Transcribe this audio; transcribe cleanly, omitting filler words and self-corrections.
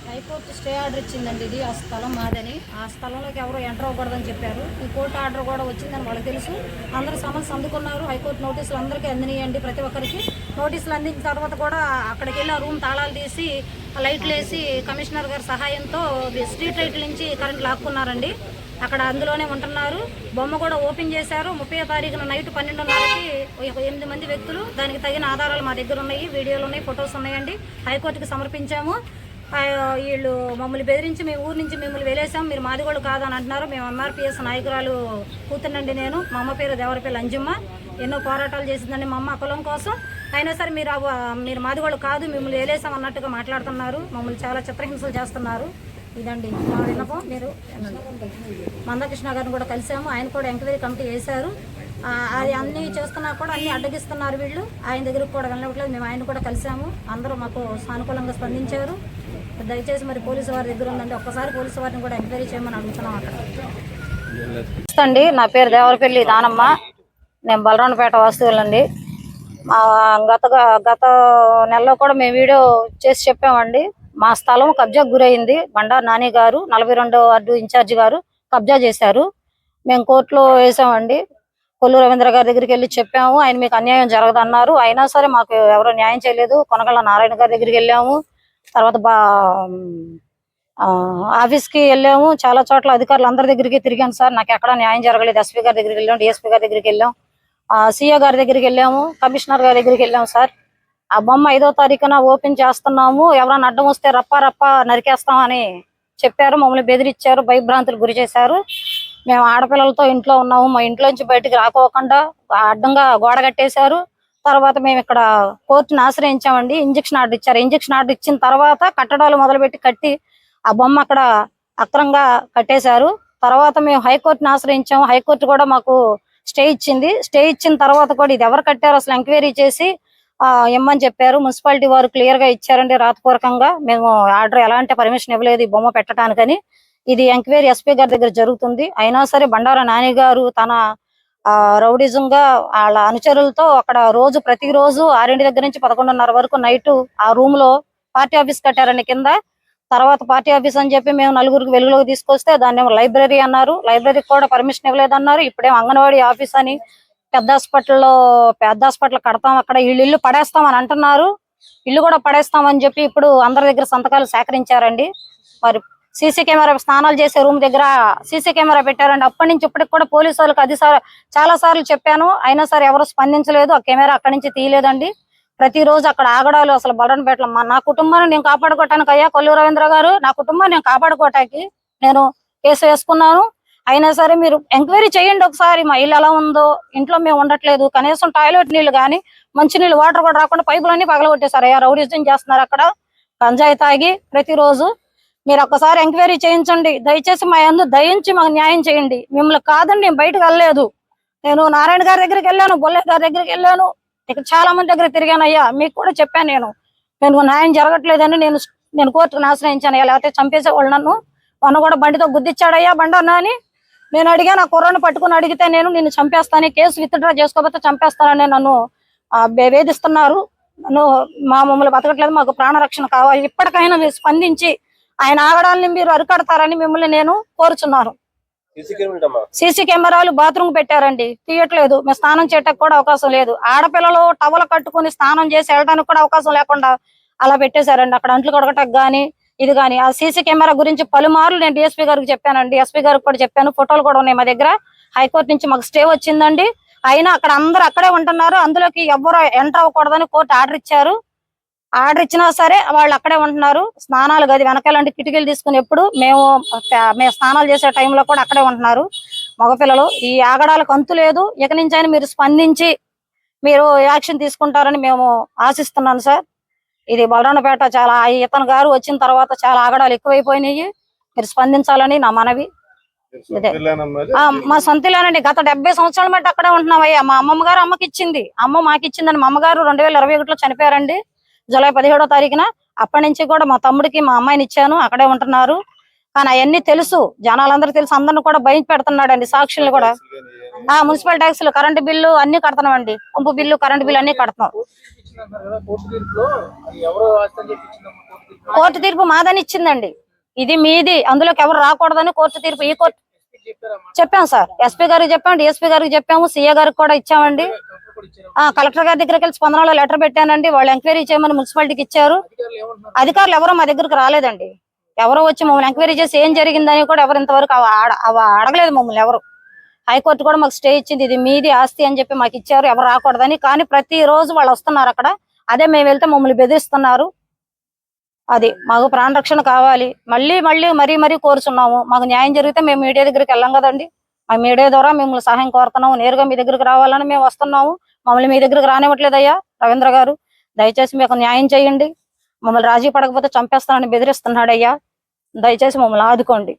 High court stay order ఇచ్చిందండి. ఇది ఆ స్థలం మాదని. ఆ స్థలంలోకి ఎవరు ఎంటర్ అవ్వకూడదని చెప్పారు. ఈ కోర్టు ఆర్డర్ కూడా వచ్చిందని వాళ్ళకి తెలుసు. అందరూ సమస్య అందుకున్నారు. హైకోర్టు నోటీసులు అందరికీ అందినాయండి. ప్రతి ఒక్కరికి నోటీసులు అందించిన తర్వాత కూడా అక్కడికి వెళ్ళి ఆ రూమ్ తాళాలు తీసి లైట్లు వేసి కమిషనర్ గారి సహాయంతో స్ట్రీట్ లైట్ల నుంచి కరెంట్ లాక్కున్నారండి. అక్కడ అందులోనే ఉంటున్నారు. బొమ్మ కూడా ఓపెన్ చేశారు. 30వ తారీఖున నైట్ 12:30కి 8 మంది వ్యక్తులు. దానికి తగిన ఆధారాలు మా దగ్గర ఉన్నాయి, వీడియోలు ఉన్నాయి, ఫొటోస్ ఉన్నాయండి. హైకోర్టుకి సమర్పించాము. వీళ్ళు మమ్మల్ని బెదిరించి మీ ఊరు నుంచి మిమ్మల్ని వెలేసాం, మీరు మాదిగోళ్ళు కాదని అంటున్నారు. మేము ఎంఆర్పిఎస్ నాయకురాలు కూతునండి. నేను మా అమ్మ పేరు దేవరపల్లి అంజమ్మ. ఎన్నో పోరాటాలు చేసిందండి మా అమ్మ కులం కోసం. అయినా సరే మీరు మాదిగోళ్ళు కాదు, మిమ్మల్ని వేలేసాం అన్నట్టుగా మాట్లాడుతున్నారు. మమ్మల్ని చాలా చిత్రహింసలు చేస్తున్నారు. ఇదండి మా విన్నపం. మీరు మందకృష్ణ గారిని కూడా కలిసాము. ఆయన కూడా ఎంక్వైరీ కమిటీ వేశారు. అది అన్నీ చేస్తున్నా కూడా అన్నీ అడ్డగిస్తున్నారు వీళ్ళు. ఆయన దగ్గరకు కూడా వెళ్ళట్లేదు. మేము ఆయన కూడా కలిసాము. అందరూ మాకు సానుకూలంగా స్పందించారు. దయచేసి మరి పోలీసు వారి దగ్గర ఉందండి, ఒక్కసారి పోలీసు వారిని కూడా ఎంక్వైరీ చేయమని అడుగుతున్నాం. అక్కడ అండి నా పేరు దేవరపల్లి దానమ్మ. నేను బలరాంపేట వాస్తవులండి. గత నెలలో కూడా మేము వీడియో చేసి చెప్పామండి. మా స్థలం కబ్జాకు గురైంది. బండారు నాని గారు 42వ వార్డు ఇన్ఛార్జి గారు కబ్జా చేశారు. మేము కోర్టులో వేసామండి. కొల్లు రవీంద్ర గారి దగ్గరికి వెళ్ళి చెప్పాము. ఆయన మీకు అన్యాయం జరగదన్నారు. అయినా సరే మాకు ఎవరో న్యాయం చేయలేదు. కొనగళ్ళ నారాయణ గారి దగ్గరికి వెళ్ళాము. తర్వాత ఆఫీస్కి వెళ్ళాము. చాలా చోట్ల అధికారులు అందరి దగ్గరికి తిరిగాను సార్. నాకు ఎక్కడ న్యాయం జరగలేదు. ఎస్పీ గారి దగ్గరికి వెళ్ళాం, డిఎస్పీ గారి దగ్గరికి వెళ్ళాం, సీఏ గారి దగ్గరికి వెళ్ళాము, కమిషనర్ గారి దగ్గరికి వెళ్ళాము సార్. ఆ బొమ్మ 5వ తారీఖున ఓపెన్ చేస్తున్నాము, ఎవరైనా అడ్డం వస్తే రప్ప నరికేస్తామని చెప్పారు. మమ్మల్ని బెదిరించారు, భయభ్రాంతులు గురి చేశారు. మేము ఆడపిల్లలతో ఇంట్లో ఉన్నాము. మా ఇంట్లోంచి బయటికి రాకోకుండా అడ్డంగా గోడ కట్టేశారు. తర్వాత మేము ఇక్కడ కోర్టును ఆశ్రయించామండి. ఇంజక్షన్ ఆర్డర్ ఇచ్చారు. ఇంజక్షన్ ఆర్డర్ ఇచ్చిన తర్వాత కట్టడాలు మొదలుపెట్టి కట్టి ఆ బొమ్మ అక్కడ అక్రంగా కట్టేశారు. తర్వాత మేము హైకోర్టును ఆశ్రయించాము. హైకోర్టు కూడా మాకు స్టే ఇచ్చింది. స్టే ఇచ్చిన తర్వాత కూడా ఇది ఎవరు కట్టారో అసలు ఎంక్వైరీ చేసి ఇమ్మని చెప్పారు. మున్సిపాలిటీ వారు క్లియర్ గా ఇచ్చారండి రాతపూర్వకంగా. మేము ఆర్డర్ ఎలాంటి పర్మిషన్ ఇవ్వలేదు ఈ బొమ్మ పెట్టడానికని. ఇది ఎంక్వైరీ ఎస్పీ గారి దగ్గర జరుగుతుంది. అయినా సరే బండారా నాని గారు తన రౌడిజంగా వాళ్ళ అనుచరులతో అక్కడ ప్రతిరోజు 6 దగ్గర నుంచి 11:30 వరకు నైట్ ఆ రూమ్ లో పార్టీ ఆఫీస్ కట్టారండి కింద. తర్వాత పార్టీ ఆఫీస్ అని చెప్పి మేము 4గురికి వెలుగులోకి తీసుకొస్తే దాన్ని లైబ్రరీ అన్నారు. లైబ్రరీకి కూడా పర్మిషన్ ఇవ్వలేదన్నారు. ఇప్పుడేమో అంగన్వాడీ ఆఫీస్ అని పెద్ద హాస్పిటల్ కడతాం, అక్కడ ఇల్లు పడేస్తామని అంటున్నారు. ఇల్లు కూడా పడేస్తామని చెప్పి ఇప్పుడు అందరి దగ్గర సంతకాలు సేకరించారండి. మరి సీసీ కెమెరా స్నానాలు చేసే రూమ్ దగ్గర సీసీ కెమెరా పెట్టారండి. అప్పటి నుంచి ఇప్పటికి కూడా పోలీసు వాళ్ళకి చాలా సార్లు చెప్పాను. అయినా సరే ఎవరు స్పందించలేదు. ఆ కెమెరా అక్కడి నుంచి తీయలేదండి. ప్రతిరోజు అక్కడ ఆగడాలు. అసలు బలరాంపేటలో నా కుటుంబాన్ని నేను కాపాడుకోవటానికి అయ్యా కొల్లు రవీంద్ర గారు, నా కుటుంబాన్ని నేను కాపాడుకోవటానికి నేను కేసు వేసుకున్నాను. అయినా సరే మీరు ఎంక్వైరీ చేయండి ఒకసారి. మా ఇల్లు ఎలా ఉందో, ఇంట్లో మేము ఉండట్లేదు, కనీసం టాయిలెట్ నీళ్లు కానీ మంచినీళ్ళు వాటర్ కూడా రాకుండా పైపులన్నీ పగలగొట్టేశారు. అయ్యా రౌడీజం చేస్తున్నారు అక్కడ, గంజాయి తాగి ప్రతిరోజు. మీరు ఒక్కసారి ఎంక్వైరీ చేయించండి దయచేసి. మా యందు దయించి మాకు న్యాయం చేయండి. మిమ్మల్ని కాదని నేను బయటకు వెళ్ళలేదు. నేను నారాయణ గారి దగ్గరికి వెళ్ళాను, బొల్లే గారి దగ్గరికి వెళ్ళాను, ఇక్కడ చాలా మంది దగ్గర తిరిగాను. అయ్యా మీకు కూడా చెప్పాను, నేను న్యాయం జరగట్లేదని నేను కోర్టుకు ఆశ్రయించాను. లేకపోతే చంపేసేవాళ్ళు నన్ను. మొన్న కూడా బండితో గుద్దిచ్చాడయ్యా బండన్నా అని నేను అడిగాను. ఆ కుర్రను పట్టుకుని అడిగితే నిన్ను చంపేస్తాను, కేసు విత్డ్రా చేసుకోకపోతే చంపేస్తానని నన్ను వేధిస్తున్నారు. మమ్మల్ని బతకట్లేదు, మాకు ప్రాణరక్షణ కావాలి. ఇప్పటికైనా మీరు స్పందించి ఆయన ఆగడాలని మీరు అరికడతారని మిమ్మల్ని నేను కోరుచున్నాను. సీసీ కెమెరాలు బాత్రూమ్ పెట్టారండి, తీయట్లేదు. మేము స్నానం చేయడానికి కూడా అవకాశం లేదు. ఆడపిల్లలు టవల కట్టుకుని స్నానం చేసి వెళ్ళడానికి కూడా అవకాశం లేకుండా అలా పెట్టేశారండి. అక్కడ అంట్లు కడగటకు గానీ ఇది కానీ. ఆ సీసీ కెమెరా గురించి పలుమార్లు నేను డిఎస్పీ గారికి చెప్పానండి, ఎస్పీ గారికి కూడా చెప్పాను. ఫోటోలు కూడా ఉన్నాయి మా దగ్గర. హైకోర్టు నుంచి మాకు స్టే వచ్చిందండి. అయినా అక్కడ అందరూ అక్కడే ఉంటున్నారు. అందులోకి ఎవరు ఎంటర్ అవ్వకూడదని కోర్టు ఆర్డర్ ఇచ్చారు. ఆర్డర్ ఇచ్చినా సరే వాళ్ళు అక్కడే ఉంటున్నారు. స్నానాలు గది వెనకాలండి కిటికీలు తీసుకుని ఎప్పుడు మేము స్నానాలు చేసే టైంలో కూడా అక్కడే ఉంటున్నారు మగపిల్లలు. ఈ ఆగడాలకు అంతు లేదు. ఇక నుంచి అయినా మీరు స్పందించి మీరు యాక్షన్ తీసుకుంటారని మేము ఆశిస్తున్నాను సార్. ఇది బలరాంపేట చాలా ఇతను గారు వచ్చిన తర్వాత చాలా ఆగడాలు ఎక్కువైపోయినాయి. మీరు స్పందించాలని నా మనవి. మా సొంతలేనండి. గత 70 సంవత్సరాల మట్టి అక్కడే ఉంటున్నామయ్యా. మా అమ్మమ్మ గారు అమ్మకి ఇచ్చింది, అమ్మ మాకు ఇచ్చిందని. మా అమ్మగారు 2021లో చనిపోయారండి, జూలై 17వ తారీఖున. అప్పటి నుంచి కూడా మా తమ్ముడికి మా అమ్మాయిని ఇచ్చాను, అక్కడే ఉంటున్నారు. కానీ అవన్నీ తెలుసు, జనాలందరూ తెలుసు, అందరిని కూడా భయం పెడుతున్నాడండి, సాక్షుల్ని కూడా. మున్సిపల్ ట్యాక్సులు, కరెంటు బిల్లు అన్ని కడుతున్నామండి, పంపు బిల్లు, కరెంటు బిల్లు అన్ని కడుతున్నాం. కోర్టు తీర్పు మాదని ఇచ్చిందండి, ఇది మీది, అందులోకి ఎవరు రాకూడదని కోర్టు తీర్పు. ఈ కోర్టు చెప్పాం సార్, ఎస్పీ గారికి చెప్పాము, డిఎస్పీ గారికి చెప్పాము, సీఏ గారికి కూడా ఇచ్చామండి. కలెక్టర్ గారి దగ్గరికి వెళ్ళి స్పందనలో లెటర్ పెట్టానండి, వాళ్ళు ఎంక్వైరీ చేయమని మున్సిపాలిటీకి ఇచ్చారు. అధికారులు ఎవరో మా దగ్గరకు రాలేదండి, ఎవరో వచ్చి మమ్మల్ని ఎంక్వైరీ చేసి ఏం జరిగిందని కూడా ఎవరు ఇంతవరకు అడగలేదు మమ్మల్ని ఎవరు. హైకోర్టు కూడా మాకు స్టే ఇచ్చింది, ఇది మీది ఆస్తి అని చెప్పి మాకు ఇచ్చారు, ఎవరు రాకూడదని. కానీ ప్రతి రోజు వాళ్ళు వస్తున్నారు అక్కడ, అదే మేము వెళ్తే మమ్మల్ని బెదిరిస్తున్నారు. అది మాకు ప్రాణ రక్షణ కావాలి, మళ్ళీ మరీ కోరుచున్నాము. మాకు న్యాయం జరిగితే మేము మీడియా దగ్గరికి వెళ్ళాం కదండి, మా మీడియా ద్వారా మిమ్మల్ని సహాయం కోరుతున్నాము. నేరుగా మీ దగ్గరికి రావాలని మేము వస్తున్నాము, మమ్మల్ని మీ దగ్గరికి రానివ్వట్లేదయ్యా రవీంద్ర గారు. దయచేసి మీకు న్యాయం చేయండి, మమ్మల్ని రాజీ పడకపోతే చంపేస్తానని బెదిరిస్తున్నాడయ్యా, దయచేసి మమ్మల్ని ఆదుకోండి.